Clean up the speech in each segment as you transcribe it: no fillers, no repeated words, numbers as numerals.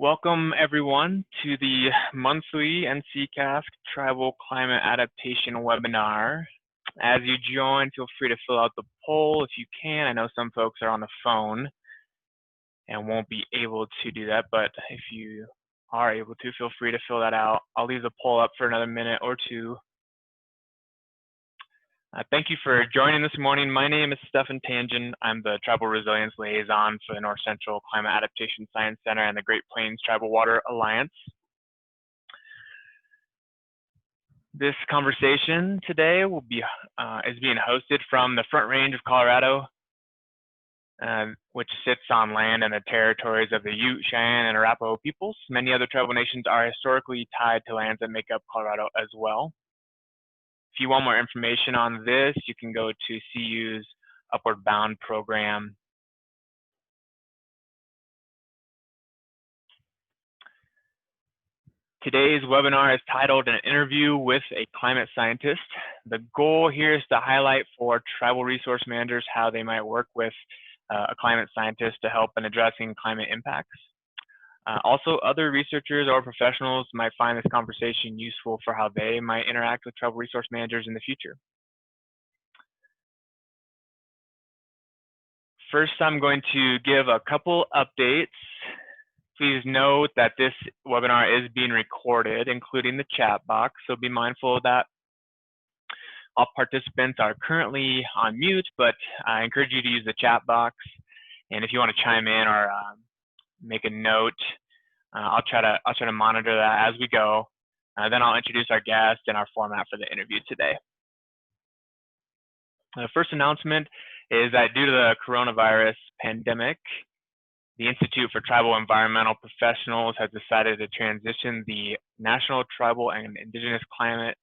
Welcome everyone to the monthly CASC Tribal Climate Adaptation webinar. As you join, feel free to fill out the poll if you can. I know some folks are on the phone and won't be able to do that, but if you are able to, feel free to fill that out. I'll leave the poll up for another minute or two. Thank you for joining this morning. My name is Stefan Tangen. I'm the Tribal Resilience Liaison for the North Central Climate Adaptation Science Center and the Great Plains Tribal Water Alliance. This conversation today will be is being hosted from the Front Range of Colorado, which sits on land in the territories of the Ute, Cheyenne, and Arapaho peoples. Many other tribal nations are historically tied to lands that make up Colorado as well. If you want more information on this, you can go to CU's Upward Bound program. Today's webinar is titled An Interview with a Climate Scientist. The goal here is to highlight for tribal resource managers how they might work with a climate scientist to help in addressing climate impacts. Also, other researchers or professionals might find this conversation useful for how they might interact with tribal resource managers in the future. First, I'm going to give a couple updates. Please note that this webinar is being recorded, including the chat box, so be mindful of that. All participants are currently on mute, but I encourage you to use the chat box. And if you want to chime in or make a note, I'll try to monitor that as we go. Then I'll introduce our guest and our format for the interview today. The first announcement is that due to the coronavirus pandemic, the Institute for Tribal Environmental Professionals has decided to transition the National Tribal and Indigenous Climate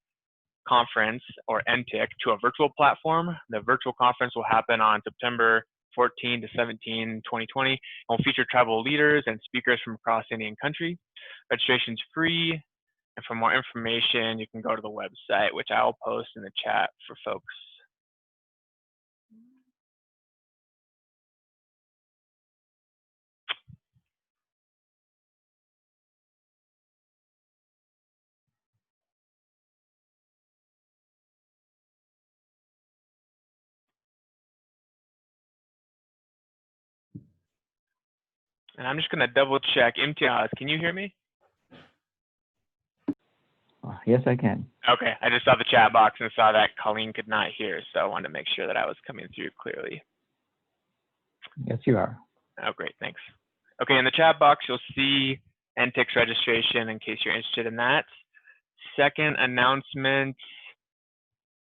Conference, or NTIC, to a virtual platform. The virtual conference will happen on September 14 to 17, 2020, and will feature tribal leaders and speakers from across Indian country. Registration is free, and for more information, you can go to the website, which I will post in the chat for folks. And I'm just going to double check. Imtiaz, can you hear me? Yes, I can. Okay, I just saw the chat box and saw that Colleen could not hear, so I wanted to make sure that I was coming through clearly. Yes, you are. Oh, great, thanks. Okay, in the chat box, you'll see NTIC's registration in case you're interested in that. Second announcement,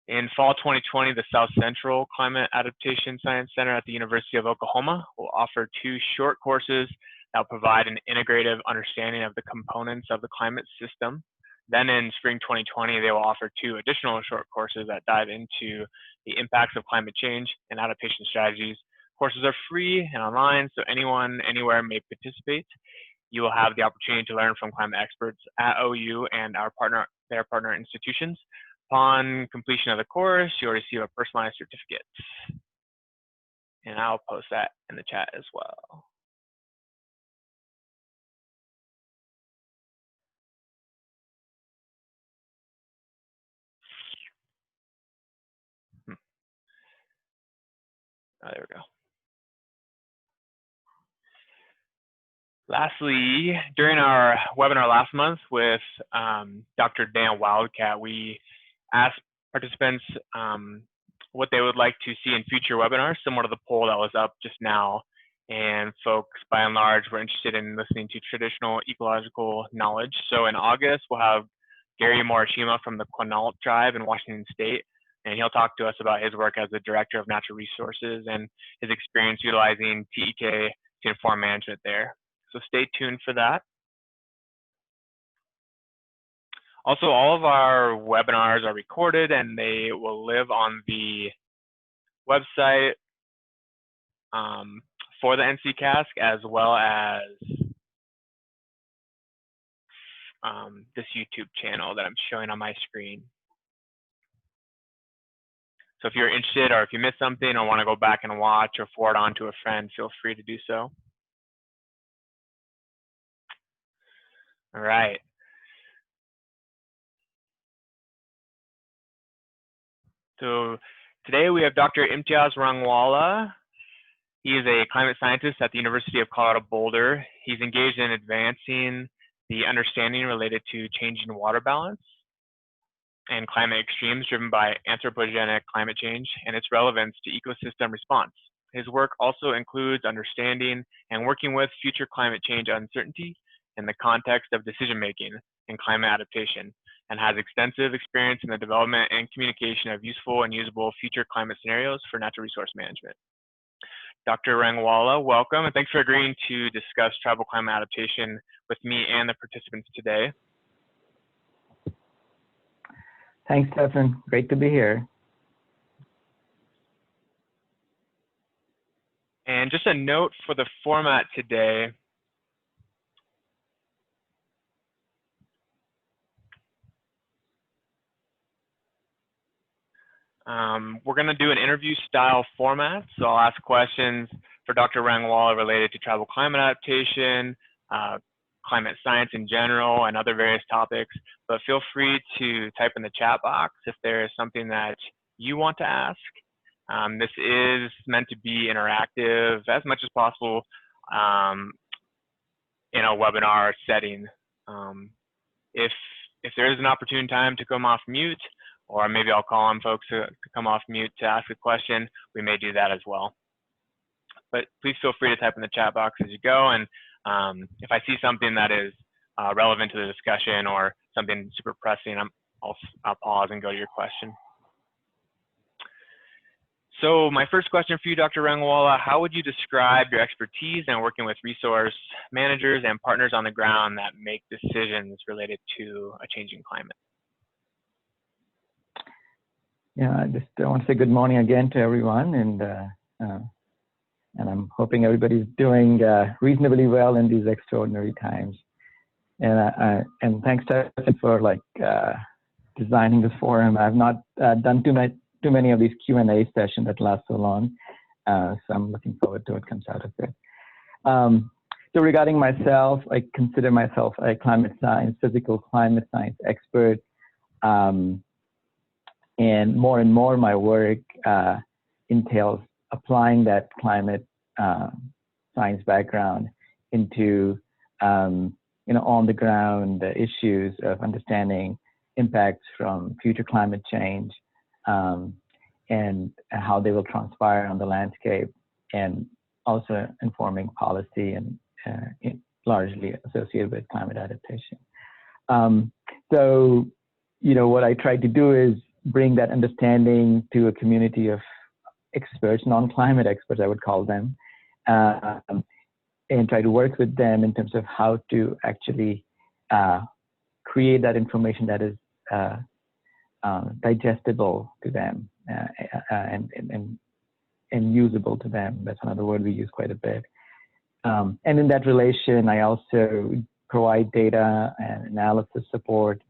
in fall 2020, the South Central Climate Adaptation Science Center at the University of Oklahoma will offer 2 short courses that will provide an integrative understanding of the components of the climate system. Then in spring 2020, they will offer 2 additional short courses that dive into the impacts of climate change and adaptation strategies. Courses are free and online, so anyone, anywhere may participate. You will have the opportunity to learn from climate experts at OU and their partner institutions. Upon completion of the course, you'll receive a personalized certificate. And I'll post that in the chat as well. Oh, there we go. Lastly, during our webinar last month with Dr. Dan Wildcat, we asked participants what they would like to see in future webinars, similar to the poll that was up just now. And folks, by and large, were interested in listening to traditional ecological knowledge. So in August, we'll have Gary Morishima from the Quinault tribe in Washington State, and he'll talk to us about his work as the Director of Natural Resources and his experience utilizing TEK to inform management there. So stay tuned for that. Also, all of our webinars are recorded and they will live on the website for the CASC, as well as this YouTube channel that I'm showing on my screen. So if you're interested, or if you missed something or want to go back and watch or forward on to a friend, feel free to do so. All right. So today we have Dr. Imtiaz Rangwala. He is a climate scientist at the University of Colorado Boulder. He's engaged in advancing the understanding related to changing water balance and climate extremes driven by anthropogenic climate change and its relevance to ecosystem response. His work also includes understanding and working with future climate change uncertainty in the context of decision-making and climate adaptation, and has extensive experience in the development and communication of useful and usable future climate scenarios for natural resource management. Dr. Rangwala, welcome, and thanks for agreeing to discuss tribal climate adaptation with me and the participants today. Thanks, Stefan. Great to be here. And just a note for the format today. We're going to do an interview style format. So I'll ask questions for Dr. Rangwala related to tribal climate adaptation, climate science in general, and other various topics. But feel free to type in the chat box if there is something that you want to ask. This is meant to be interactive as much as possible in a webinar setting. If there is an opportune time to come off mute, or maybe I'll call on folks to come off mute to ask a question, we may do that as well. But please feel free to type in the chat box as you go, and if I see something that is relevant to the discussion or something super pressing, I'll pause and go to your question. So my first question for you, Dr. Rangwala, how would you describe your expertise in working with resource managers and partners on the ground that make decisions related to a changing climate? Yeah, I just want to say good morning again to everyone, and I'm hoping everybody's doing reasonably well in these extraordinary times. And thanks, Stefan, for designing this forum. I've not done too many of these Q&A sessions that last so long, so I'm looking forward to what comes out of it. So regarding myself, I consider myself a physical climate science expert. And more my work entails applying that climate science background into on the ground issues of understanding impacts from future climate change and how they will transpire on the landscape, and also informing policy and largely associated with climate adaptation. So what I try to do is bring that understanding to a community of experts, non-climate experts, I would call them, and try to work with them in terms of how to actually create that information that is digestible to them and usable to them. That's another word we use quite a bit. And in that relation, I also provide data and analysis support,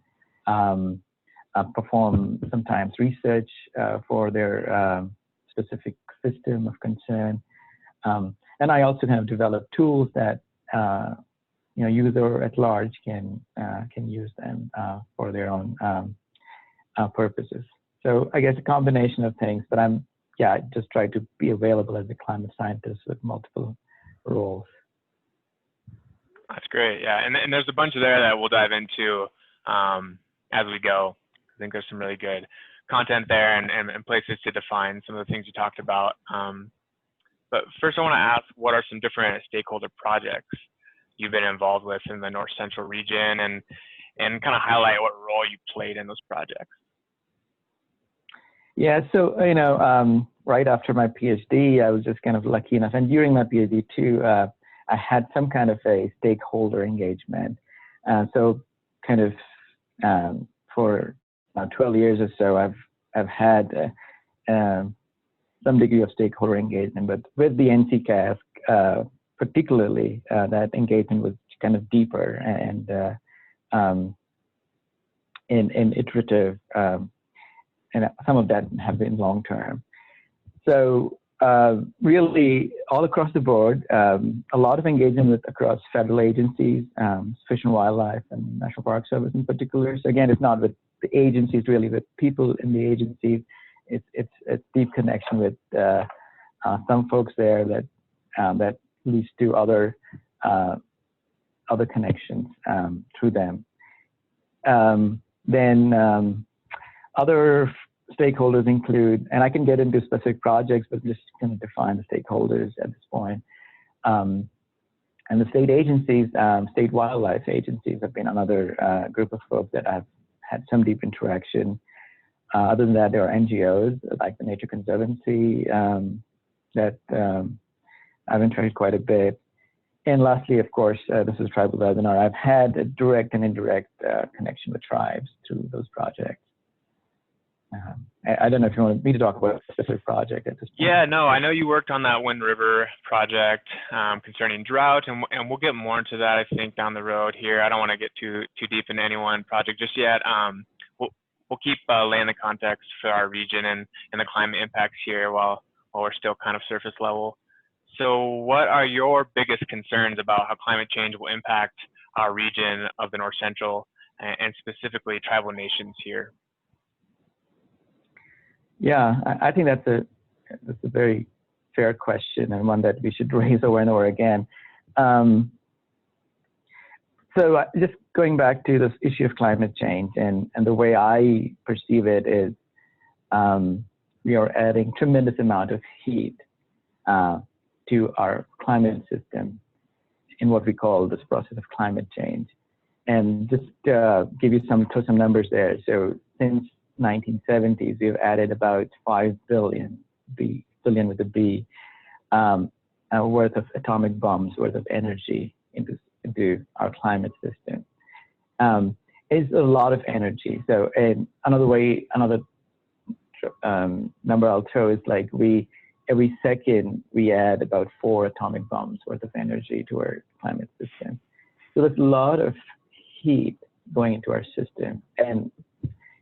perform sometimes research for their specific system of concern. And I also kind of develop tools that user at large can use them for their own purposes. So I guess a combination of things, but I just try to be available as a climate scientist with multiple roles. That's great, yeah, and there's a bunch there that we'll dive into as we go. I think there's some really good content there and places to define some of the things you talked about. But first I want to ask, what are some different stakeholder projects you've been involved with in the North Central region, and kind of highlight what role you played in those projects? Yeah, so, right after my PhD, I was just kind of lucky enough, and during my PhD too, I had some kind of a stakeholder engagement. So kind of for 12 years or so, I've had some degree of stakeholder engagement, but with the NC CASC, particularly, that engagement was kind of deeper and iterative, and some of that have been long term. So really all across the board, a lot of engagement with across federal agencies, Fish and Wildlife and National Park Service in particular. So again, it's not with the agencies, really with people in the agencies. It's deep connection with some folks there that leads to other connections through them. Then other stakeholders include, and I can get into specific projects, but just kind of define the stakeholders at this point. And the state agencies, state wildlife agencies have been another group of folks that I've had some deep interaction. Other than that, there are NGOs like the Nature Conservancy that I've interacted quite a bit. And lastly, of course, this is a tribal webinar. I've had a direct and indirect connection with tribes through those projects. I don't know if you want me to talk about a specific project at this point. Yeah, no, I know you worked on that Wind River project concerning drought, and we'll get more into that, I think, down the road here. I don't want to get too deep into any one project just yet. We'll keep laying the context for our region and the climate impacts here while we're still kind of surface level. So what are your biggest concerns about how climate change will impact our region of the North Central and specifically tribal nations here? Yeah, I think that's a very fair question and one that we should raise over and over again. So just going back to this issue of climate change and the way I perceive it is we are adding tremendous amount of heat to our climate system in what we call this process of climate change. And just give you throw some numbers there. So since 1970s, we've added about 5 billion with a B, worth of atomic bombs worth of energy into our climate system. It's a lot of energy. So another number I'll throw is like every second we add about 4 atomic bombs worth of energy to our climate system. So there's a lot of heat going into our system. And,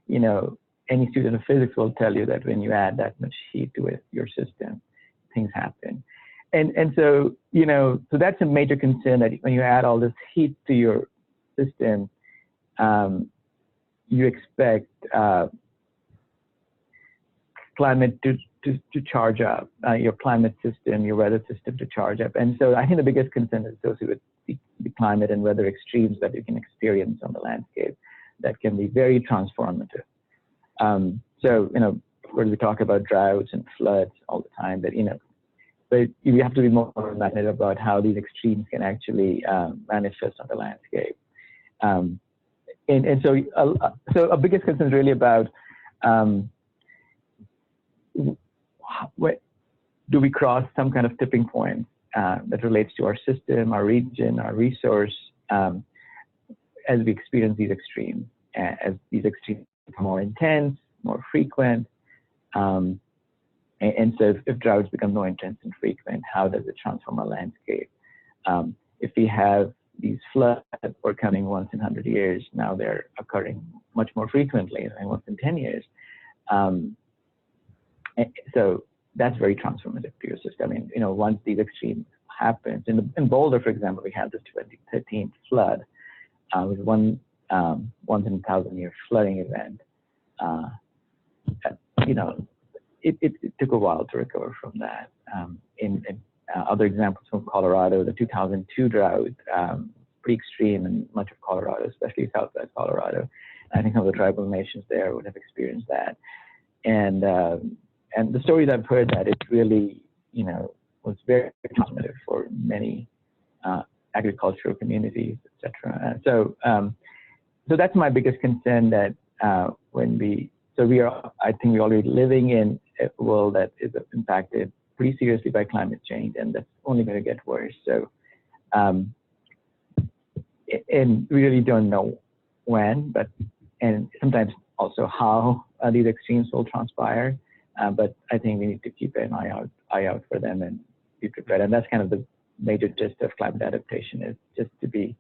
you know, any student of physics will tell you that when you add that much heat to your system, things happen. And so, you know, so that's a major concern, that when you add all this heat to your system, you expect climate to charge up, your climate system, your weather system to charge up. And so I think the biggest concern is associated with the climate and weather extremes that you can experience on the landscape that can be very transformative. So, you know, when we talk about droughts and floods all the time, but, you know, but you have to be more imaginative about how these extremes can actually manifest on the landscape. And so our biggest concern is really about do we cross some kind of tipping point that relates to our system, our region, our resource, as we experience these extremes, as these extremes become more intense, more frequent. And so if droughts become more intense and frequent, how does it transform our landscape? If we have these floods that were coming once in 100 years, now they're occurring much more frequently than once in 10 years. So that's very transformative to your system. I mean, you know, once these extremes happen, in Boulder, for example, we had this 2013 flood with once in 1,000-year flooding event. You know, it took a while to recover from that. In other examples from Colorado, the 2002 drought, pretty extreme in much of Colorado, especially southwest Colorado. I think some of the tribal nations there would have experienced that. And the stories I've heard that it really, you know, was very transformative for many agricultural communities, etc. So that's my biggest concern, that I think we're already living in a world that is impacted pretty seriously by climate change, and that's only going to get worse. So, and we really don't know when, and sometimes also how these extremes will transpire. But I think we need to keep an eye out for them and be prepared. And that's kind of the major gist of climate adaptation, is just to be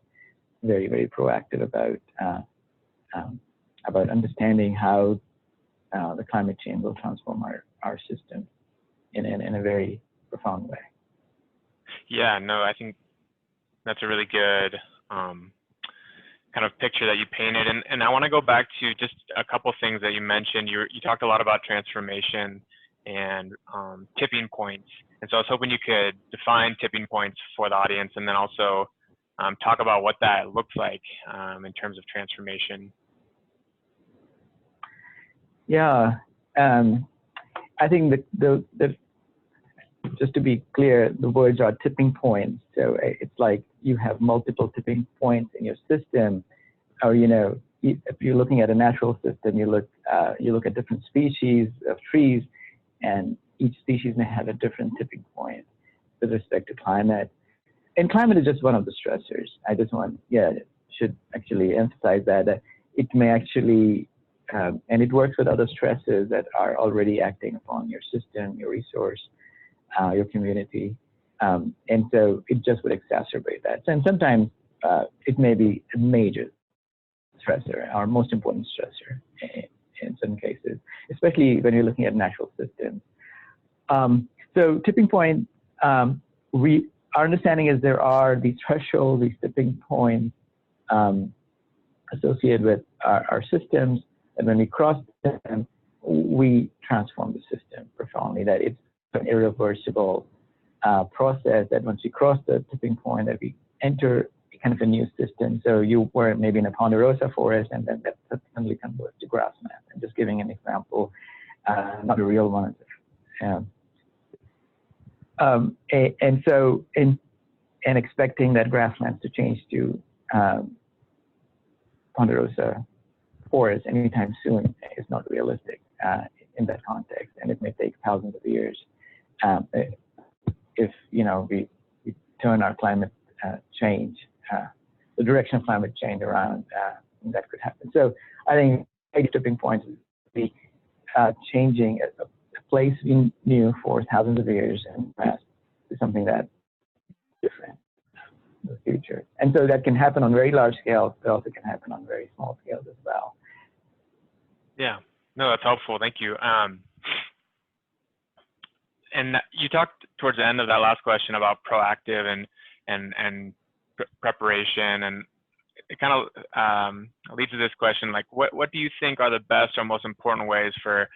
very, very proactive about understanding how the climate change will transform our system. in a very profound way. Yeah, no, I think that's a really good kind of picture that you painted. And I want to go back to just a couple things that you mentioned. You talked a lot about transformation and tipping points. And so I was hoping you could define tipping points for the audience, and then also talk about what that looks like in terms of transformation. Yeah, I think the just to be clear, the words are tipping points. So it's like you have multiple tipping points in your system, or if you're looking at a natural system, you look at different species of trees, and each species may have a different tipping point with respect to climate. And climate is just one of the stressors. I just should actually emphasize that it may actually, and it works with other stresses that are already acting upon your system, your resource, your community. And so it just would exacerbate that. And sometimes it may be a major stressor, our most important stressor in some cases, especially when you're looking at natural systems. So tipping point, our understanding is there are these thresholds, these tipping points associated with our systems, and when we cross them, we transform the system profoundly, that it's an irreversible process, that once you cross the tipping point, that we enter kind of a new system. So you were maybe in a ponderosa forest, and then that suddenly converts to grassland. I'm just giving an example, not a real one. And expecting that grasslands to change to ponderosa forest anytime soon is not realistic in that context, and it may take thousands of years if we turn our climate change, the direction of climate change around, that could happen. So I think a tipping point is the changing a place we knew for thousands of years and past to something that's different in the future. And so that can happen on very large scales, but also can happen on very small scales as well. Yeah, no, that's helpful. Thank you. And you talked towards the end of that last question about proactive and preparation, and it kind of leads to this question, like what do you think are the best or most important ways for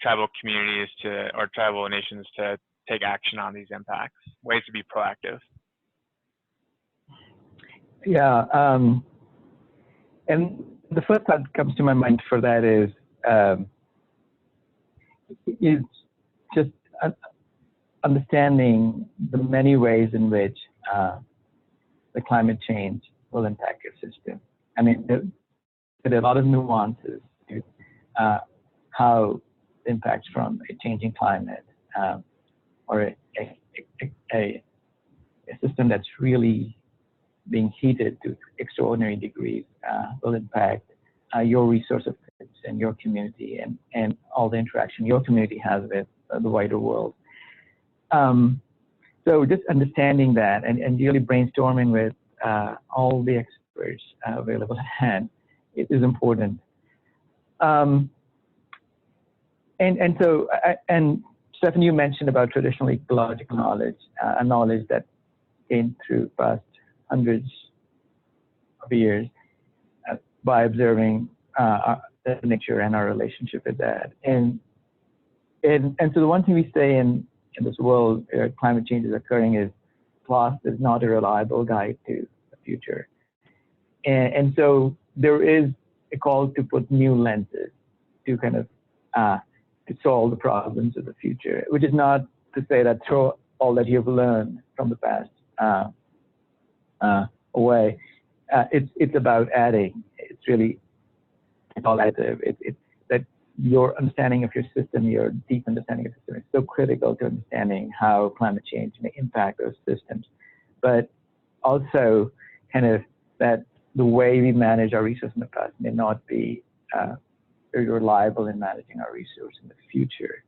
tribal communities or tribal nations to take action on these impacts, ways to be proactive? Yeah, and the first thought that comes to my mind for that is just understanding the many ways in which the climate change will impact your system. I mean, there are a lot of nuances to how the impacts from a changing climate or a system that's really being heated to extraordinary degrees will impact your resource of and your community and all the interaction your community has with the wider world. So just understanding that and really brainstorming with all the experts available at hand is important. And Stephan, you mentioned about traditional ecological knowledge, a knowledge that came through past hundreds of years by observing the nature and our relationship with that. And so the one thing we say in this world where climate change is occurring is past is not a reliable guide to the future. And so there is a call to put new lenses to kind of to solve the problems of the future, which is not to say that throw all that you've learned from the past away. It's about adding. It's really all additive. It's that your understanding of your system, your deep understanding of the system is so critical to understanding how climate change may impact those systems. But also kind of that the way we manage our resources in the past may not be very reliable in managing our resource in the future.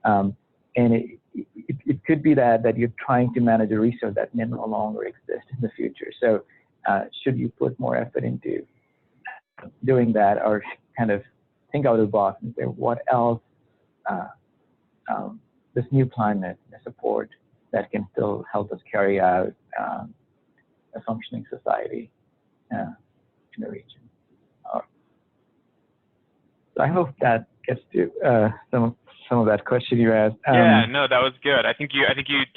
And it could be that you're trying to manage a resource that may no longer exist in the future. So should you put more effort into doing that, or kind of think out of the box and say what else this new climate, the support that can still help us carry out a functioning society in the region. So I hope that gets to some of that question you asked. Yeah, no, that was good. I think you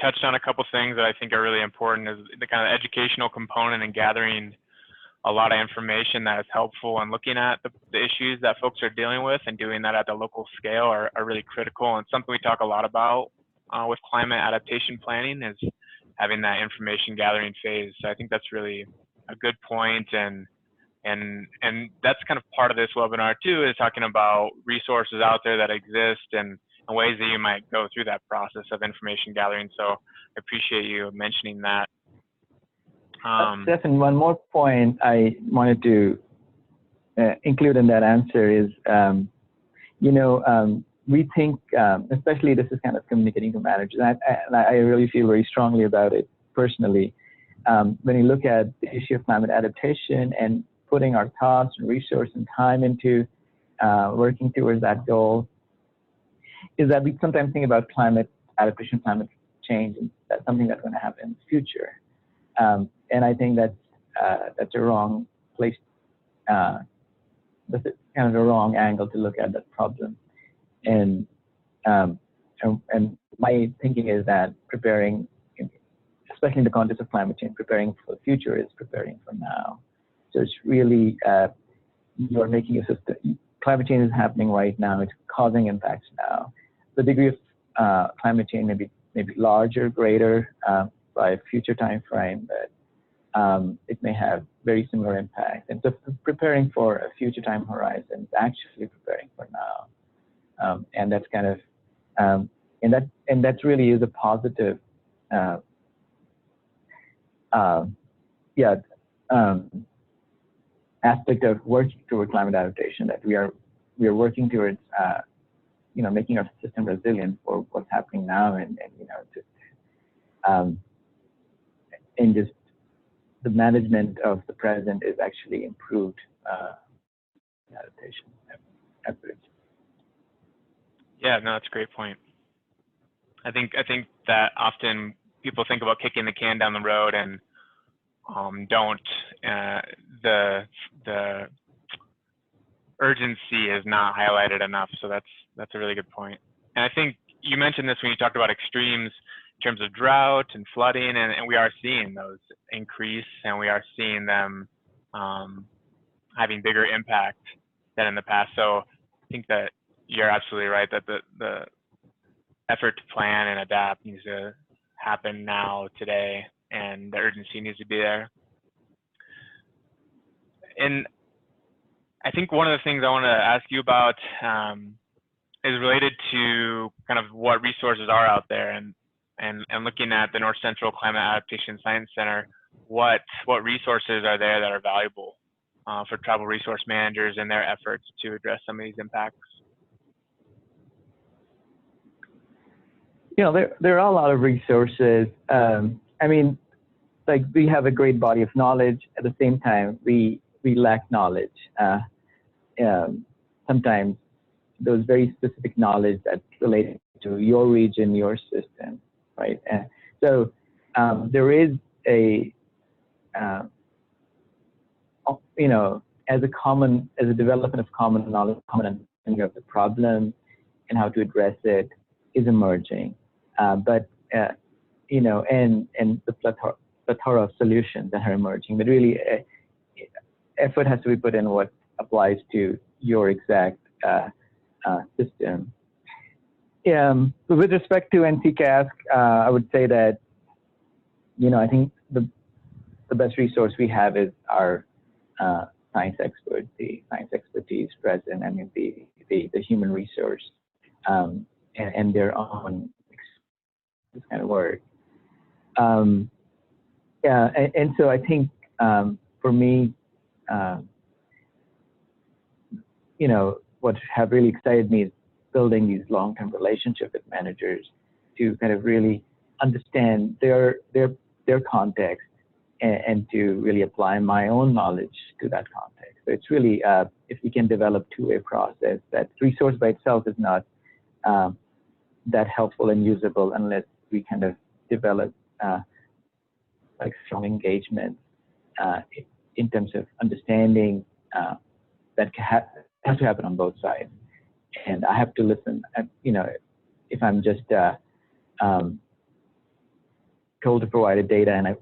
touched on a couple things that I think are really important, is the kind of educational component and gathering a lot of information that is helpful and looking at the issues that folks are dealing with, and doing that at the local scale are really critical, and something we talk a lot about with climate adaptation planning is having that information gathering phase. So I think that's really a good point, and that's kind of part of this webinar too, is talking about resources out there that exist and ways that you might go through that process of information gathering. So I appreciate you mentioning that. Stefan, one more point I wanted to include in that answer is, we think, especially this is kind of communicating to managers, and I really feel very strongly about it personally. When you look at the issue of climate adaptation and putting our thoughts and resource and time into working towards that goal, is that we sometimes think about climate adaptation, climate change, and that's something that's going to happen in the future. And I think that's a wrong place. That's kind of a wrong angle to look at that problem. And my thinking is that preparing, especially in the context of climate change, preparing for the future is preparing for now. So it's really you're making a system. Climate change is happening right now. It's causing impacts now. The degree of climate change may be larger, greater by a future time frame, but it may have very similar impacts. And so preparing for a future time horizon is actually preparing for now. And that's kind of and that really is a positive aspect of working toward climate adaptation, that we are working towards making our system resilient for what's happening now, and just the management of the present is actually improved adaptation efforts. Yeah, no, that's a great point. I think that often people think about kicking the can down the road and don't. The urgency is not highlighted enough. So that's a really good point. And I think you mentioned this when you talked about extremes in terms of drought and flooding, and we are seeing those increase, and we are seeing them having bigger impact than in the past. So I think that you're absolutely right that the effort to plan and adapt needs to happen now, today, and the urgency needs to be there. And I think one of the things I want to ask you about is related to kind of what resources are out there, and looking at the North Central Climate Adaptation Science Center, what resources are there that are valuable for tribal resource managers in their efforts to address some of these impacts? There are a lot of resources. I mean, like, we have a great body of knowledge. At the same time, we lack knowledge. Sometimes those very specific knowledge that's related to your region, your system, right? And so there is a, as a development of common knowledge, common understanding of the problem and how to address it is emerging. And the plethora of solutions that are emerging, but really effort has to be put in what applies to your exact system. So with respect to CASC, I would say that, I think the best resource we have is our science experts, the science expertise present, I mean, the human resource, and their own this kind of work. And so I think for me, what have really excited me is building these long-term relationships with managers to kind of really understand their context and to really apply my own knowledge to that context. So it's really, if we can develop two-way process, that resource by itself is not that helpful and usable unless we kind of develop like strong engagement in terms of understanding that has to happen on both sides. And I have to listen. You know, if I'm just told to provide a data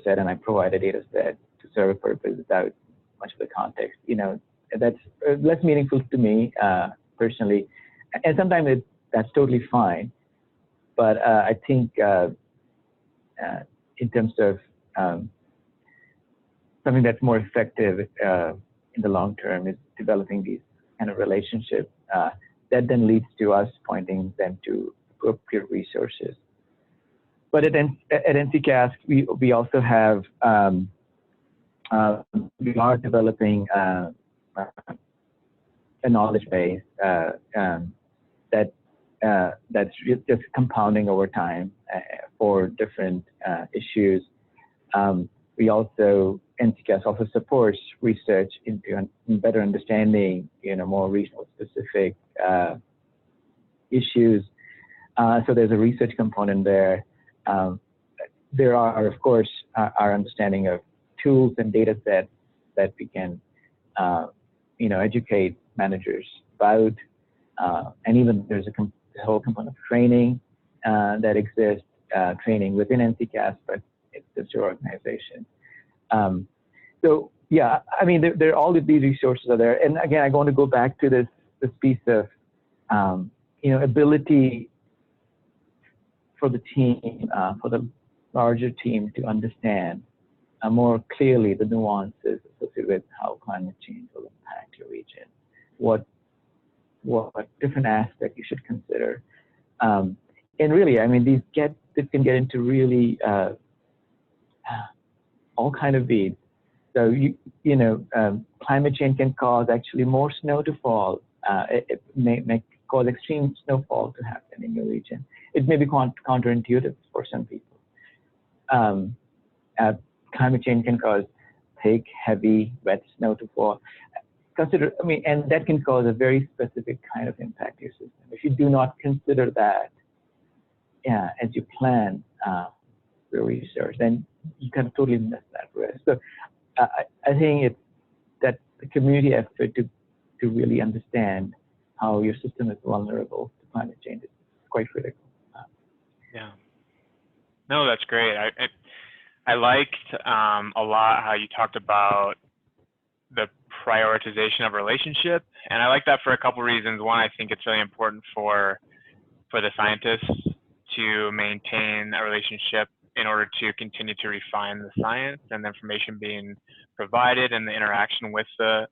set and I provide a data set to serve a purpose without much of the context, you know, that's less meaningful to me personally. And sometimes that's totally fine. But I think in terms of something that's more effective in the long term is developing these kind of relationships that then leads to us pointing them to appropriate resources. But at NCCASC, we also have, we are developing a knowledge base that's just compounding over time for different issues. We also, NCCASC also supports research into better understanding, you know, more regional specific issues. So there's a research component there. There are, of course, our understanding of tools and data sets that we can, you know, educate managers about. And even there's a whole component of training that exists, training within NCCASC, but it's just your organization. So yeah, I mean, there all of these resources are there. And again, I want to go back to this piece of, you know, ability for the team, for the larger team to understand more clearly the nuances associated with how climate change will impact your region, what different aspects you should consider. And really, I mean, this can get into really all kind of weeds. So you know, climate change can cause actually more snow to fall. It may cause extreme snowfall to happen in your region. It may be counterintuitive for some people. Climate change can cause thick, heavy, wet snow to fall. And that can cause a very specific kind of impact to your system. If you do not consider that as you plan your research, then you can totally miss that risk. So I think it's that the community effort to really understand how your system is vulnerable to climate change is quite critical. Yeah. No, that's great. I liked a lot how you talked about the prioritization of relationship, and I like that for a couple reasons. One, I think it's really important for the scientists to maintain a relationship in order to continue to refine the science and the information being provided and the interaction with the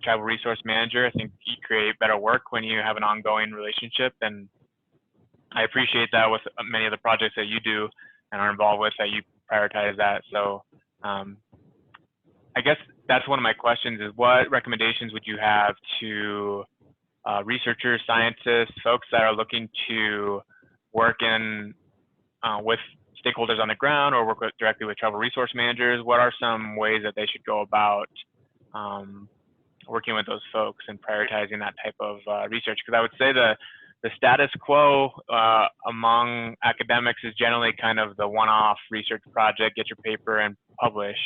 tribal resource manager. I think you create better work when you have an ongoing relationship, and I appreciate that with many of the projects that you do and are involved with, that you prioritize that. So I guess that's one of my questions is, what recommendations would you have to researchers, scientists, folks that are looking to work in with stakeholders on the ground or work directly with tribal resource managers? What are some ways that they should go about working with those folks and prioritizing that type of research? Because I would say the status quo among academics is generally kind of the one-off research project, get your paper and publish.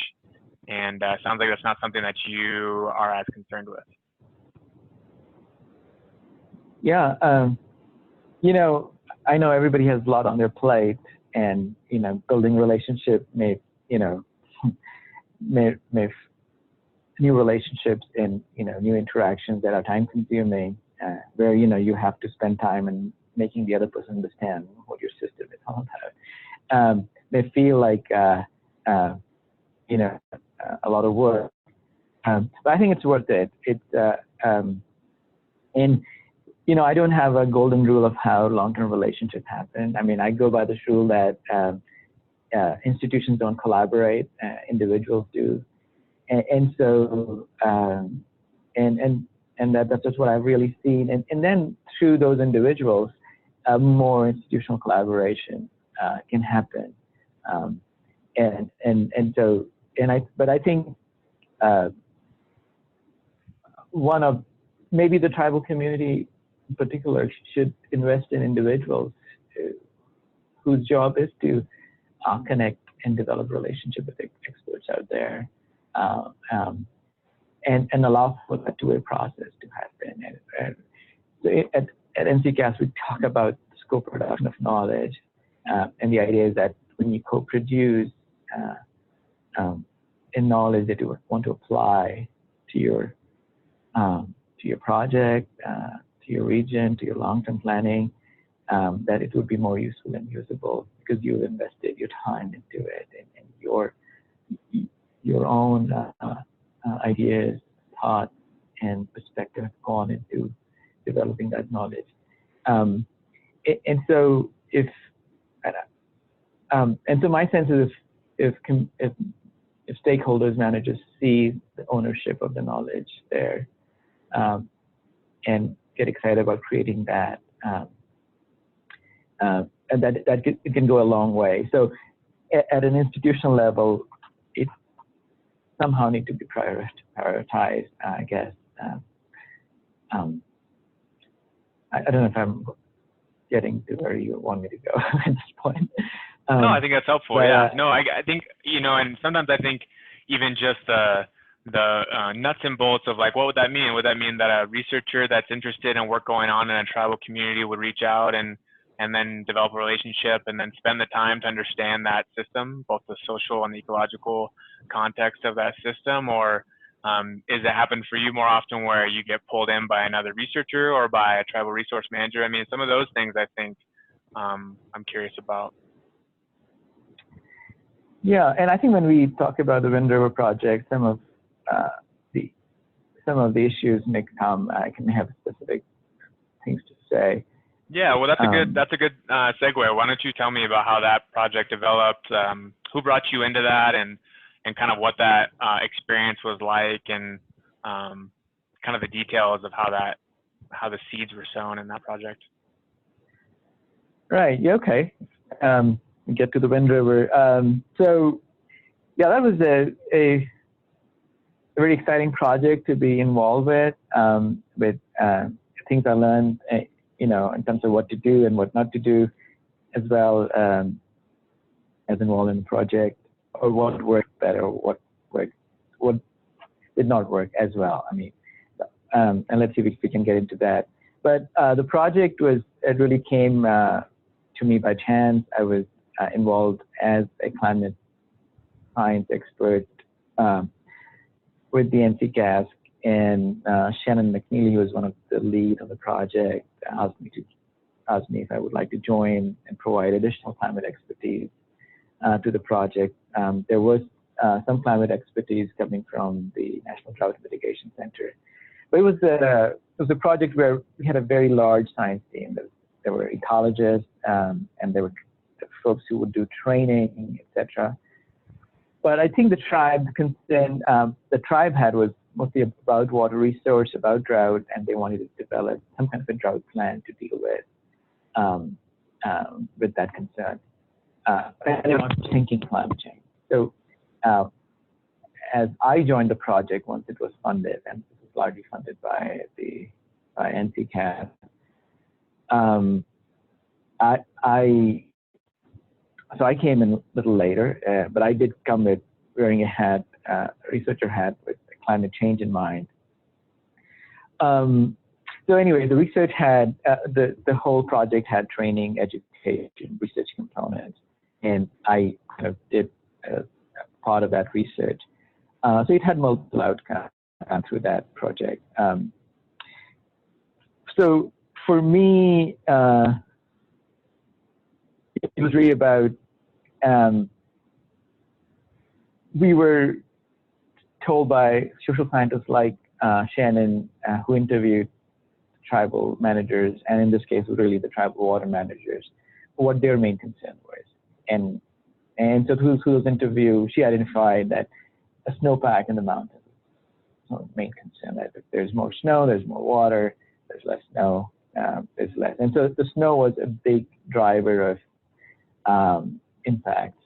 And sounds like that's not something that you are as concerned with. Yeah, you know, I know everybody has a lot on their plate, and you know, building relationship may, you know, may new relationships and, you know, new interactions that are time-consuming, where, you know, you have to spend time in making the other person understand what your system is all about. They feel like, you know, a lot of work, but I think it's worth it. And you know, I don't have a golden rule of how long-term relationships happen. I mean, I go by this rule that institutions don't collaborate, individuals do, and so that's just what I've really seen. And then through those individuals, more institutional collaboration can happen. But I think one of maybe the tribal community in particular should invest in individuals whose job is to connect and develop relationship with experts out there, and allow for that two-way process to happen. So at NCCASC, we talk about co-production of knowledge, and the idea is that when you co-produce in knowledge that you want to apply to your project, to your region, to your long-term planning, that it would be more useful and usable because you've invested your time into it, and your own ideas, thoughts, and perspective have gone into developing that knowledge. And so my sense is if stakeholders, managers see the ownership of the knowledge there, and get excited about creating that, and it can go a long way. So at an institutional level, it somehow need to be prioritized, I guess. I don't know if I'm getting to where you want me to go at this point. No, I think that's helpful. Yeah. No, I think, and sometimes I think even just the nuts and bolts of like, what would that mean? Would that mean that a researcher that's interested in work going on in a tribal community would reach out and then develop a relationship and then spend the time to understand that system, both the social and the ecological context of that system? Or is it happen for you more often where you get pulled in by another researcher or by a tribal resource manager? I mean, some of those things I think I'm curious about. Yeah, and I think when we talk about the Wind River project, some of the issues may come. I can have specific things to say. Yeah, well, that's a good segue. Why don't you tell me about how that project developed, who brought you into that, and kind of what that experience was like, and kind of the details of how the seeds were sown in that project. Right. Yeah. Okay. Get to the Wind River. So, yeah, that was a very exciting project to be involved with things I learned, in terms of what to do and what not to do, as well as involved in the project, or what worked better, what did not work as well. I mean, and let's see if we can get into that. But the project it really came to me by chance. I was involved as a climate science expert with the NCCASC, and Shannon McNeely, who was one of the lead on the project, asked me if I would like to join and provide additional climate expertise to the project. There was some climate expertise coming from the National Drought Mitigation Center, but it was a project where we had a very large science team. There were ecologists, and there were folks who would do training, etc. But I think the tribe concern the tribe had was mostly about water resource, about drought, and they wanted to develop some kind of a drought plan to deal with that concern. And they were thinking climate change. So as I joined the project once it was funded, and it was largely funded by NCCASC, so I came in a little later, but I did come with wearing a researcher hat with climate change in mind. So anyway, the research had, the whole project had training, education, research components, and I kind of did part of that research. So it had multiple outcomes through that project. So for me, it was really about, we were told by social scientists like Shannon, who interviewed tribal managers, and in this case, really the tribal water managers, what their main concern was. And so through those interviews, she identified that a snowpack in the mountains was the main concern, that if there's more snow, there's more water, there's less snow, there's less. And so the snow was a big driver of impacts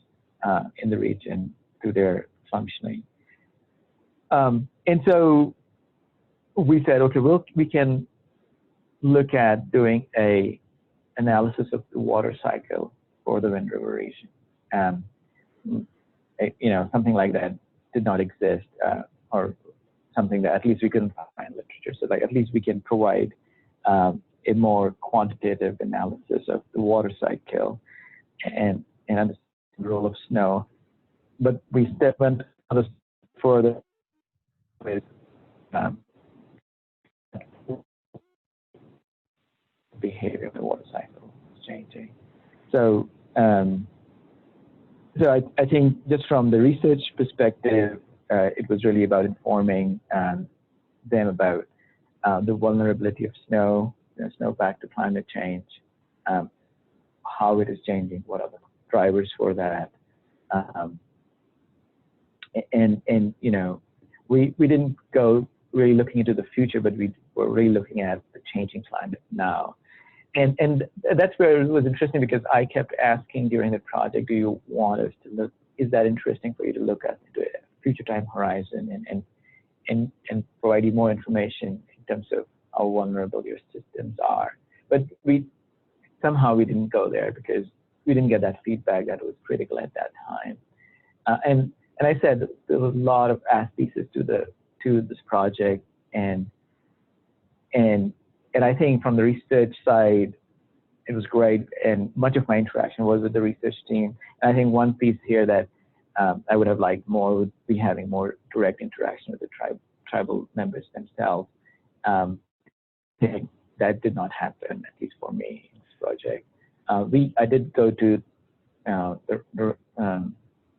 in the region through their functioning. And so we said, okay, we can look at doing a analysis of the water cycle for the Wind River region. Something like that did not exist, or something that at least we couldn't find literature. So like at least we can provide a more quantitative analysis of the water cycle and understand the role of snow. But we went further with behavior of the water cycle is changing. So, I think just from the research perspective, it was really about informing them about the vulnerability of snowpack to climate change, how it is changing, what are the drivers for that, we didn't go really looking into the future, but we were really looking at the changing climate now. And that's where it was interesting, because I kept asking during the project, do you want us to look, is that interesting for you to look at into a future time horizon and provide you more information in terms of how vulnerable your systems are. But somehow we didn't go there because we didn't get that feedback that was critical at that time. And I said there was a lot of ask pieces to this project, and I think from the research side, it was great, and much of my interaction was with the research team. And I think one piece here that I would have liked more would be having more direct interaction with the tribal members themselves. I think that did not happen, at least for me, in this project. I did go to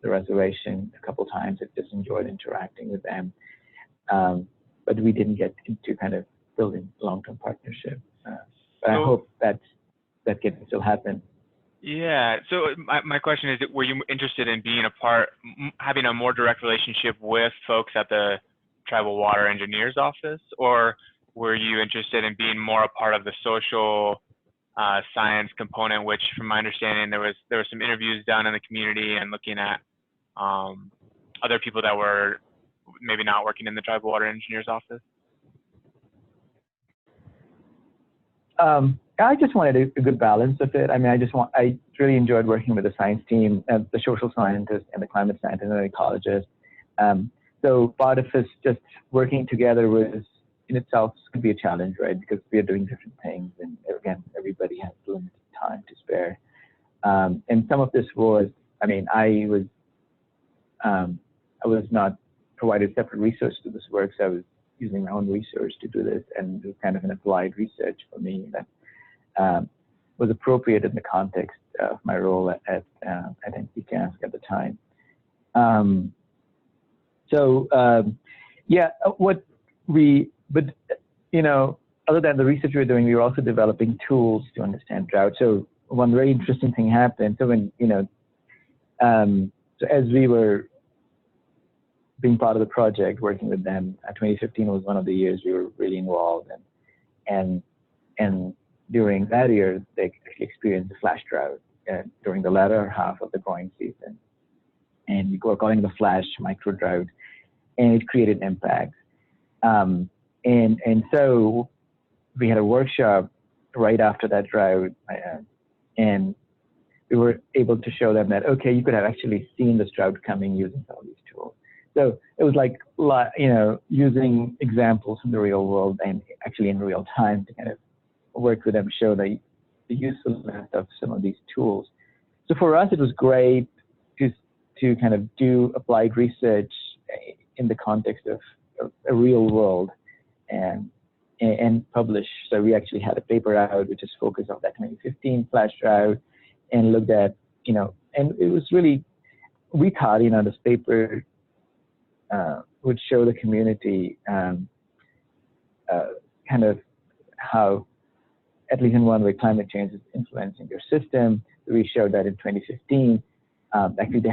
the reservation a couple times. I just enjoyed interacting with them, but we didn't get into kind of building long-term partnership. But I hope that can still happen. Yeah. So my question is, were you interested in being having a more direct relationship with folks at the Tribal Water Engineers Office, or were you interested in being more a part of the social science component, which, from my understanding, there were some interviews done in the community and looking at other people that were maybe not working in the Tribal Water Engineers Office? I just wanted a good balance of it. I mean, I really enjoyed working with the science team, the social scientists and the climate scientists and the ecologists. So part of us just working together was in itself could be a challenge, right? Because we are doing different things, and again, everybody has limited time to spare. And some of this was, I mean, I was not provided separate research to this work, so I was using my own research to do this, and it was kind of an applied research for me that was appropriate in the context of my role at CASC at the time. But other than the research we were doing, we were also developing tools to understand drought. So one very interesting thing happened. So when so as we were being part of the project, working with them, 2015 was one of the years we were really involved, and during that year, they experienced a flash drought during the latter half of the growing season, and we were calling it the flash micro drought, and it created impact. And so we had a workshop right after that drought, and we were able to show them that, okay, you could have actually seen this drought coming using some of these tools. So it was like, using examples from the real world and actually in real time to kind of work with them, show the usefulness of some of these tools. So for us, it was great to kind of do applied research in the context of a real world and publish. So we actually had a paper out which is focused on that 2015 flash drought and looked at, and it was really, we thought, this paper would show the community kind of how, at least in one way, climate change is influencing your system. We showed that in 2015, actually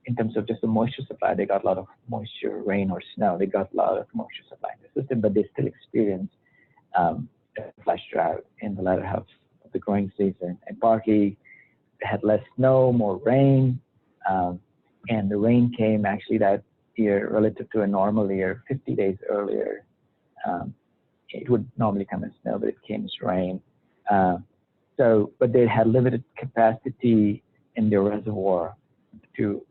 in terms of just the moisture supply, they got a lot of moisture, rain or snow. They got a lot of moisture supply in the system, but they still experienced a flash drought in the latter half of the growing season. And partly they had less snow, more rain, and the rain came actually that year relative to a normal year 50 days earlier. it would normally come as snow, but it came as rain. But they had limited capacity in their reservoir to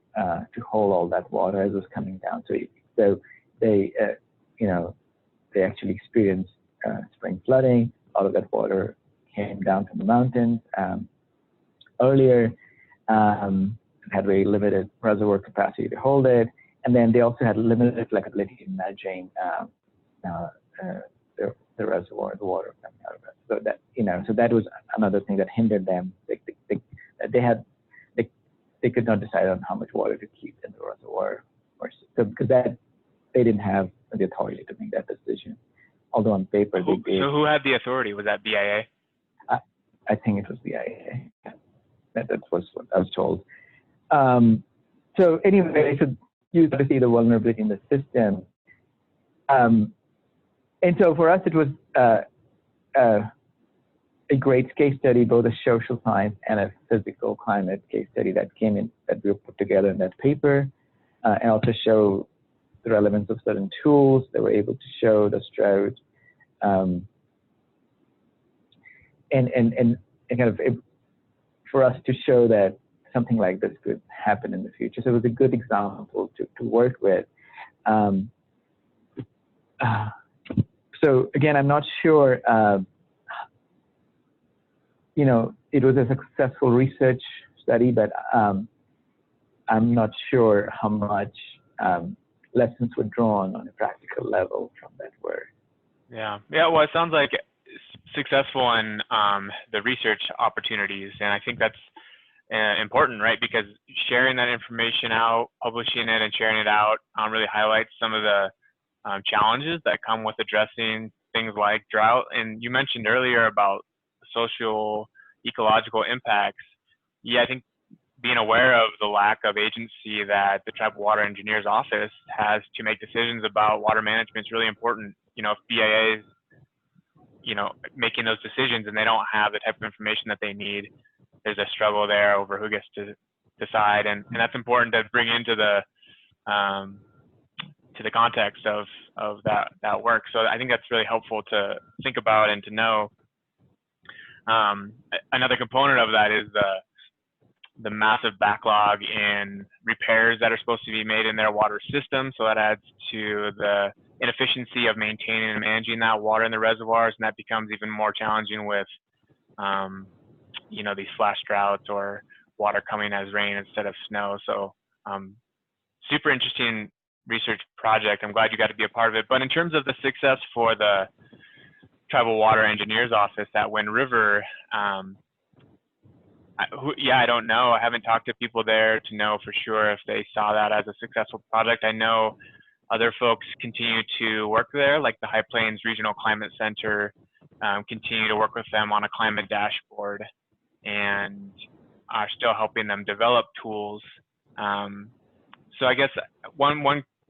hold all that water as it was coming down. So they they actually experienced spring flooding. All of that water came down from the mountains earlier. Had very limited reservoir capacity to hold it, and then they also had limited flexibility in managing the reservoir, the water coming out of it. So that so that was another thing that hindered them. They could not decide on how much water to keep in the reservoir, because they didn't have the authority to make that decision. Although on paper they did. So who had the authority? Was that BIA? I think it was BIA. That was what I was told. So anyway, so you to see the vulnerability in the system. And so for us, it was a great case study, both a social science and a physical climate case study that came in, that we put together in that paper, and also show the relevance of certain tools that were able to show the drought, and kind of for us to show that something like this could happen in the future. So it was a good example to work with. So again, I'm not sure, it was a successful research study, but I'm not sure how much lessons were drawn on a practical level from that work. Yeah. Well, it sounds like successful in the research opportunities, and I think that's important, right? Because sharing that information out, publishing it and sharing it out really highlights some of the challenges that come with addressing things like drought. And you mentioned earlier about social, ecological impacts. Yeah, I think being aware of the lack of agency that the Tribal Water Engineers Office has to make decisions about water management is really important. If BIA is, making those decisions and they don't have the type of information that they need, there's a struggle there over who gets to decide, and that's important to bring into the context of that work. So I think that's really helpful to think about and to know. Another component of that is the massive backlog in repairs that are supposed to be made in their water system. So that adds to the inefficiency of maintaining and managing that water in the reservoirs, and that becomes even more challenging with these flash droughts or water coming as rain instead of snow. So super interesting research project. I'm glad you got to be a part of it. But in terms of the success for the Tribal Water Engineers Office at Wind River, I don't know. I haven't talked to people there to know for sure if they saw that as a successful project. I know other folks continue to work there, like the High Plains Regional Climate Center, continue to work with them on a climate dashboard and are still helping them develop tools. So I guess one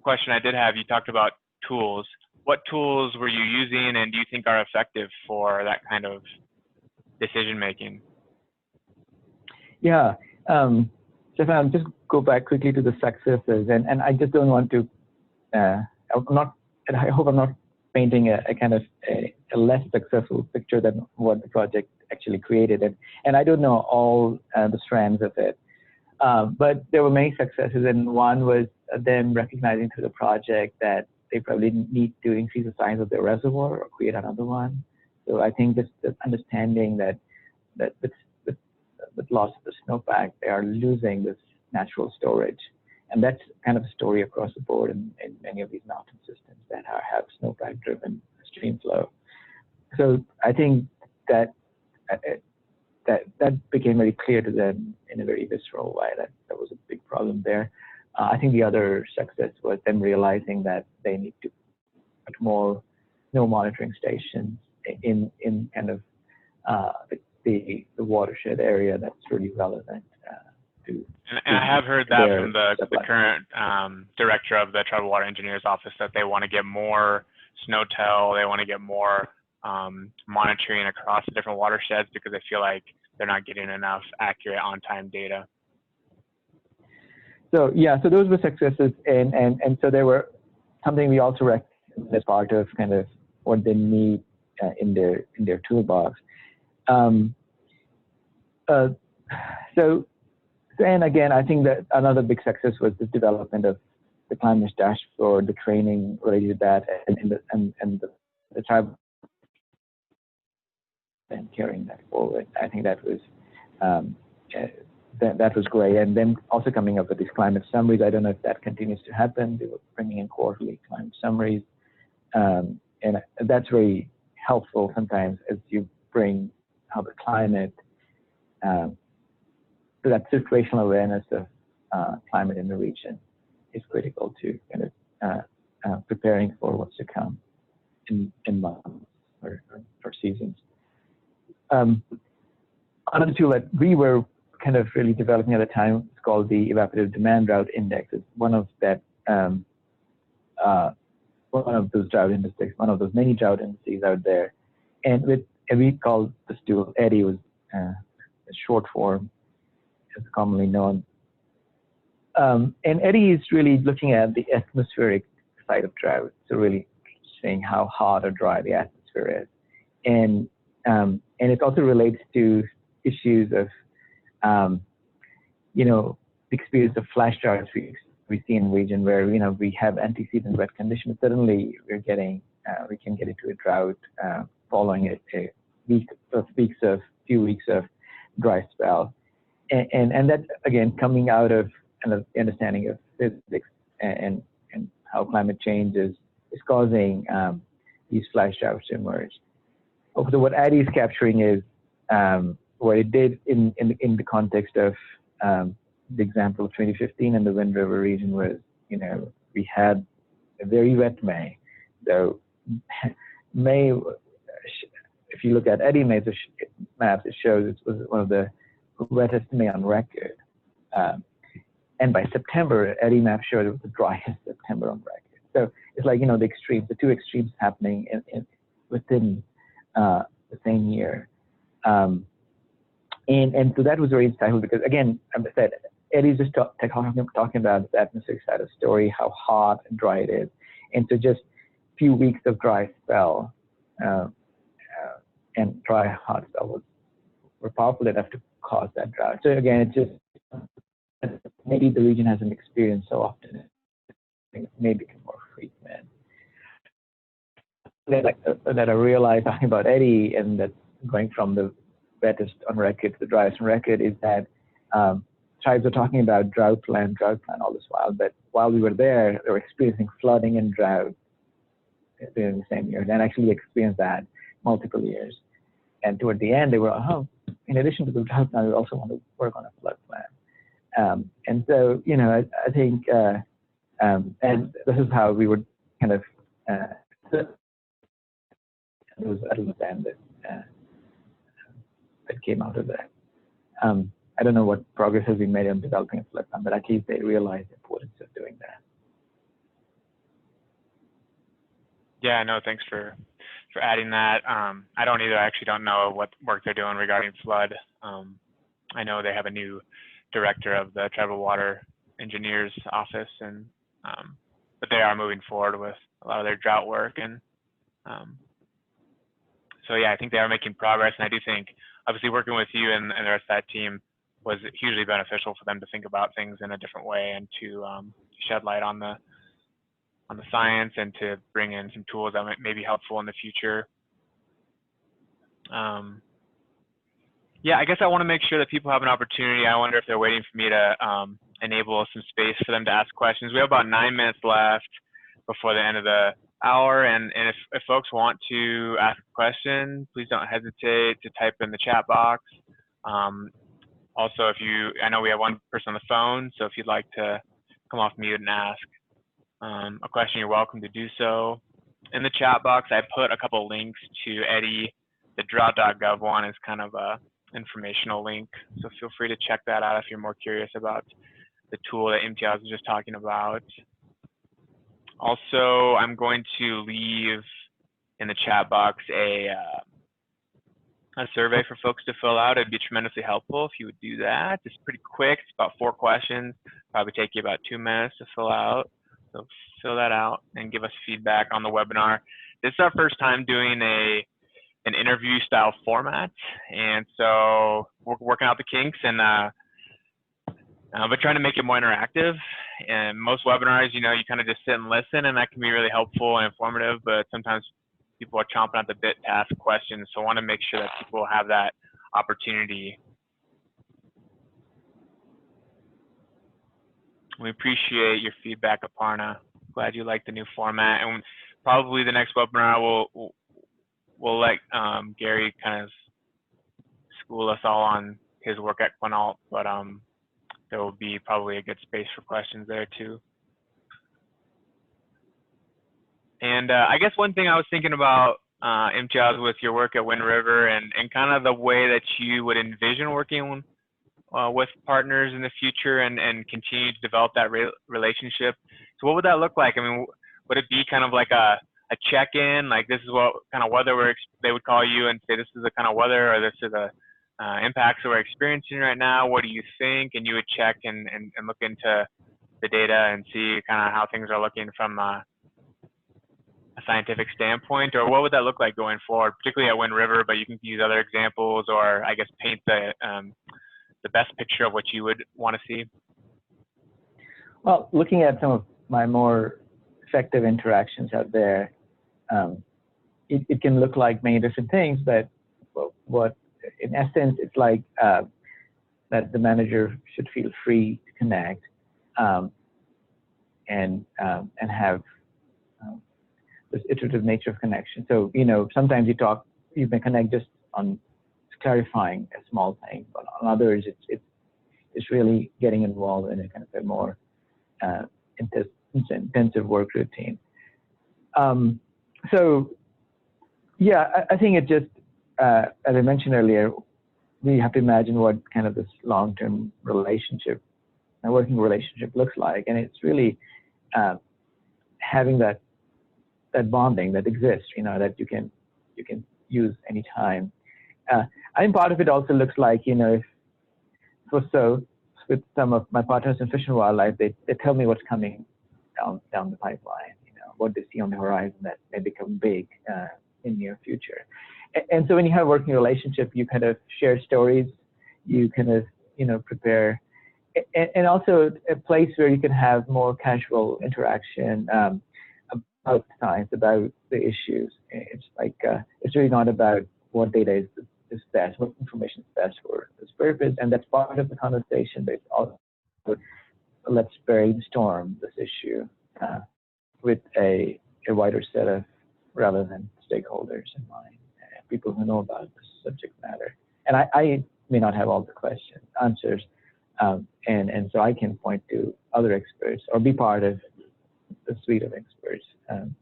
question I did have, you talked about tools. What tools were you using, and do you think are effective for that kind of decision making? Yeah, Stefan, I'll just go back quickly to the successes, and I just don't want to. I hope I'm not painting a kind of a less successful picture than what the project actually created, and I don't know all the strands of it, but there were many successes, and one was them recognizing through the project that they probably need to increase the size of their reservoir or create another one. So I think this understanding that with loss of the snowpack, they are losing this natural storage. And that's kind of a story across the board in many of these mountain systems that have snowpack-driven stream flow. So I think that became very clear to them in a very visceral way that there was a big problem there. I think the other success was them realizing that they need to put more snow monitoring stations in kind of the watershed area that's really relevant to. And I have heard that from the current director of the Tribal Water Engineers Office, that they want to get more snow tell, they want to get more monitoring across the different watersheds because they feel like they're not getting enough accurate on-time data. So yeah, so those were successes, and so there were something we also recognized as part of kind of what they need in their toolbox. And again, I think that another big success was the development of the climate dashboard, the training related to that, and the tribe and carrying that forward. I think that was that was great. And then also coming up with these climate summaries. I don't know if that continues to happen. They were bringing in quarterly climate summaries, and that's very helpful sometimes as you bring how the climate. So that situational awareness of climate in the region is critical to kind of preparing for what's to come in months or seasons. Another tool that we were kind of really developing at the time is called the Evaporative Demand Drought Index. It's one of those drought indices, one of those many drought indices out there. And we called this tool EDDI, was a short form, as commonly known. And EDDI is really looking at the atmospheric side of drought, so really saying how hot or dry the atmosphere is. And it also relates to issues of, the experience of flash droughts we see in the region where, we have antecedent wet conditions. Suddenly we can get into a drought following a few weeks of dry spell. And that, again, coming out of kind of understanding of physics and how climate change is causing these flash droughts to emerge. So what EDDI is capturing is what it did in the context of the example of 2015 in the Wind River region was, we had a very wet May. So May, if you look at EDDI maps, it shows it was one of the wettest May on record. And by September, EDDI map showed it was the driest September on record. So it's like, the extremes, the two extremes happening within the same year. And so that was very insightful because, again, as I said, EDDI is just talking about the atmospheric side of the story, how hot and dry it is. And so just a few weeks of dry spell and dry, hot spell were powerful enough to cause that drought. So again, it's just maybe the region hasn't experienced so often. Maybe become more frequent. That I realized talking about EDDI and that going from the wettest on record to the driest on record is that tribes are talking about drought plan all this while, but while we were there, they were experiencing flooding and drought during the same year, and actually experienced that multiple years. And toward the end, they were, in addition to the drought plan, we also want to work on a flood plan. And so, I think, and this is how we would kind of, it was then that came out of that. I don't know what progress has been made on developing a flood plan, but at least they realized the importance of doing that. Yeah, no, thanks for adding that. I don't either. I actually don't know what work they're doing regarding flood. I know they have a new director of the Tribal Water Engineers Office, and but they are moving forward with a lot of their drought work. And so, yeah, I think they are making progress. And I do think, obviously, working with you and the rest of that team was hugely beneficial for them to think about things in a different way and to shed light on the science and to bring in some tools that may be helpful in the future. Yeah, I guess I want to make sure that people have an opportunity. I wonder if they're waiting for me to enable some space for them to ask questions. We have about 9 minutes left before the end of the hour, and if folks want to ask a question, please don't hesitate to type in the chat box. Also, I know we have one person on the phone, so if you'd like to come off mute and ask a question, you're welcome to do so. In the chat box, I put a couple links to EDDI. The drought.gov one is kind of a informational link, so feel free to check that out if you're more curious about the tool that Imtiaz was just talking about. Also, I'm going to leave in the chat box a survey for folks to fill out. It'd be tremendously helpful if you would do that. It's pretty quick. It's about 4 questions. Probably take you about 2 minutes to fill out. So fill that out and give us feedback on the webinar. this is our first time doing an interview style format, and so we're working out the kinks and but trying to make it more interactive. And most webinars, you kind of just sit and listen, and that can be really helpful and informative, but sometimes people are chomping at the bit to ask questions. So I want to make sure that people have that opportunity. We appreciate your feedback, Aparna. Glad you like the new format. And probably the next webinar we'll let Gary kind of school us all on his work at Quinault, but there will be probably a good space for questions there too. And I guess one thing I was thinking about, Imtiaz, with your work at Wind River and kind of the way that you would envision working with partners in the future and continue to develop that relationship. So what would that look like? I mean, would it be kind of like a check-in, like this is what kind of weather they would call you and say this is the kind of weather, or this is the impacts that we're experiencing right now, what do you think? And you would check and look into the data and see kind of how things are looking from a scientific standpoint, or what would that look like going forward, particularly at Wind River, but you can use other examples, or I guess paint the best picture of what you would want to see? Well, looking at some of my more effective interactions out there, it can look like many different things, but what in essence, it's like that the manager should feel free to connect and have this iterative nature of connection. So, sometimes you may connect just on clarifying a small thing, but on others, it's really getting involved in a kind of a more intensive work routine. So, yeah, I think it just, as I mentioned earlier, we have to imagine what kind of this long-term relationship, a working relationship looks like, and it's really having that bonding that exists, that you can use anytime. I think part of it also looks like, if so with some of my partners in Fish and Wildlife, they tell me what's coming down the pipeline, what they see on the horizon that may become big in near future. And so when you have a working relationship, you kind of share stories, you kind of, prepare, and also a place where you can have more casual interaction about science, about the issues. It's like, it's really not about what data is best, what information is best for this purpose, and that's part of the conversation, but it's also, let's brainstorm this issue with a wider set of relevant stakeholders in mind, people who know about the subject matter. And I may not have all the answers, and so I can point to other experts or be part of the suite of experts, and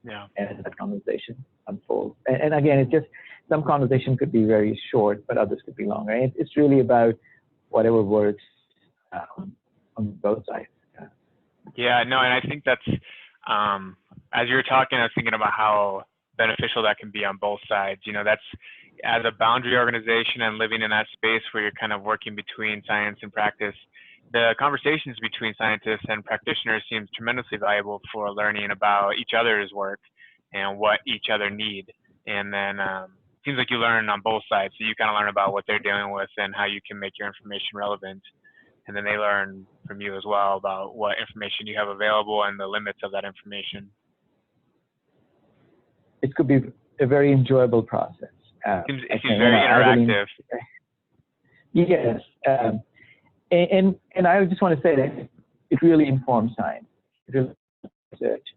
that conversation unfolds. And again, it's just, some conversation could be very short, but others could be longer. And it's really about whatever works on both sides. Yeah, no, and I think that's, as you were talking, I was thinking about how beneficial that can be on both sides. That's, as a boundary organization and living in that space where you're kind of working between science and practice, the conversations between scientists and practitioners seems tremendously valuable for learning about each other's work and what each other need. And then it seems like you learn on both sides. So you kind of learn about what they're dealing with and how you can make your information relevant. And then they learn from you as well about what information you have available and the limits of that information. It could be a very enjoyable process. It seems very interactive. Yes. And I just want to say that it really informs science. It really research.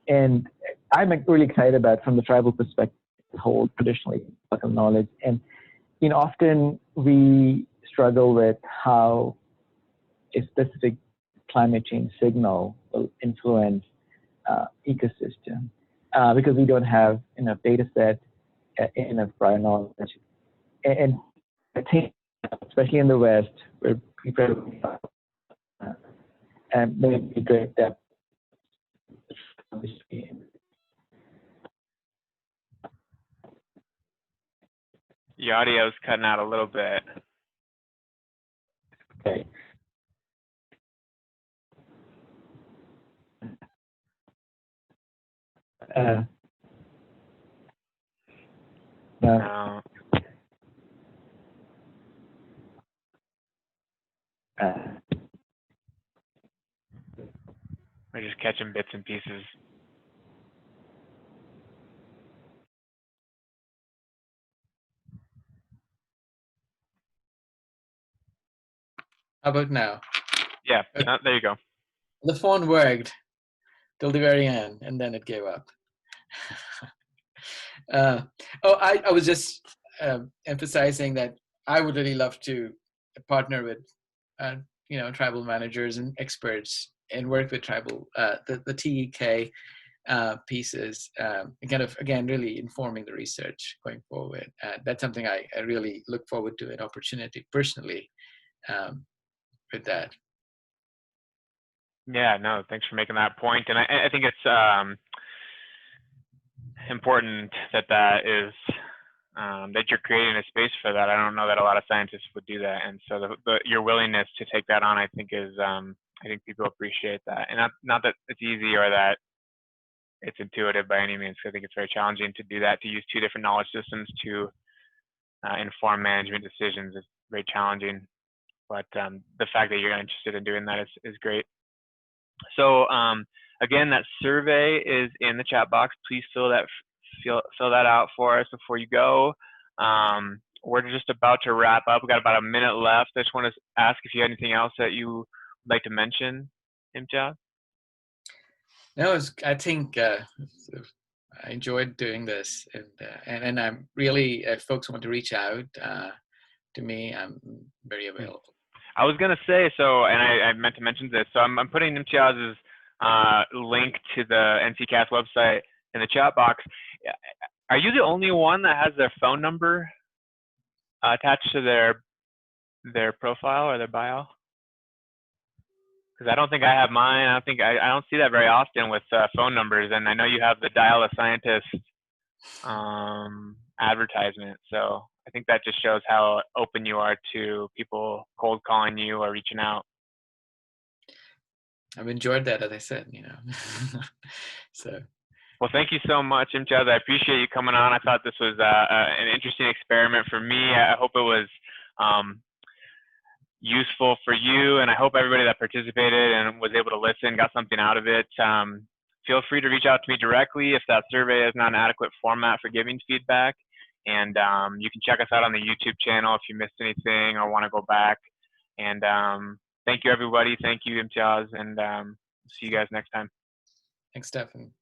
And I'm really excited about, from the tribal perspective, hold traditionally local knowledge. And often we struggle with how a specific climate change signal will influence ecosystem because we don't have enough data set, enough prior knowledge. And I think, especially in the West, where people and maybe great depth. Your audio is cutting out a little bit. Okay. No. We're just catching bits and pieces. How about now? Yeah, there you go. The phone worked till the very end, and then it gave up. I was just emphasizing that I would really love to partner with, tribal managers and experts and work with tribal, the TEK pieces, kind of, again, really informing the research going forward. That's something I really look forward to, an opportunity personally with that. Yeah, no, thanks for making that point. And I think it's important that that you're creating a space for that. I don't know that a lot of scientists would do that. And so your willingness to take that on, I think I think people appreciate that. And not that it's easy or that it's intuitive by any means. I think it's very challenging to do that, to use two different knowledge systems to inform management decisions is very challenging. But the fact that you're interested in doing that is great. So again, that survey is in the chat box. Please fill that out for us before you go. We're just about to wrap up. We've got about a minute left. I just want to ask if you had anything else that you would like to mention, Imtiaz? No, I think I enjoyed doing this, and I'm really, if folks want to reach out to me, I'm very available. I was gonna say, so, and I meant to mention this. So I'm putting Imtiaz's link to the CASC website in the chat box. Are you the only one that has their phone number attached to their profile or their bio? Because I don't think I have mine. I don't see that very often with phone numbers. And I know you have the Dial a Scientist advertisement. So I think that just shows how open you are to people cold calling you or reaching out. I've enjoyed that, as I said, So. Well, thank you so much, Imtiaz. I appreciate you coming on. I thought this was an interesting experiment for me. I hope it was useful for you, and I hope everybody that participated and was able to listen got something out of it. Feel free to reach out to me directly if that survey is not an adequate format for giving feedback. And you can check us out on the YouTube channel if you missed anything or want to go back. And thank you, everybody. Thank you, Imtiaz, and see you guys next time. Thanks, Stefan.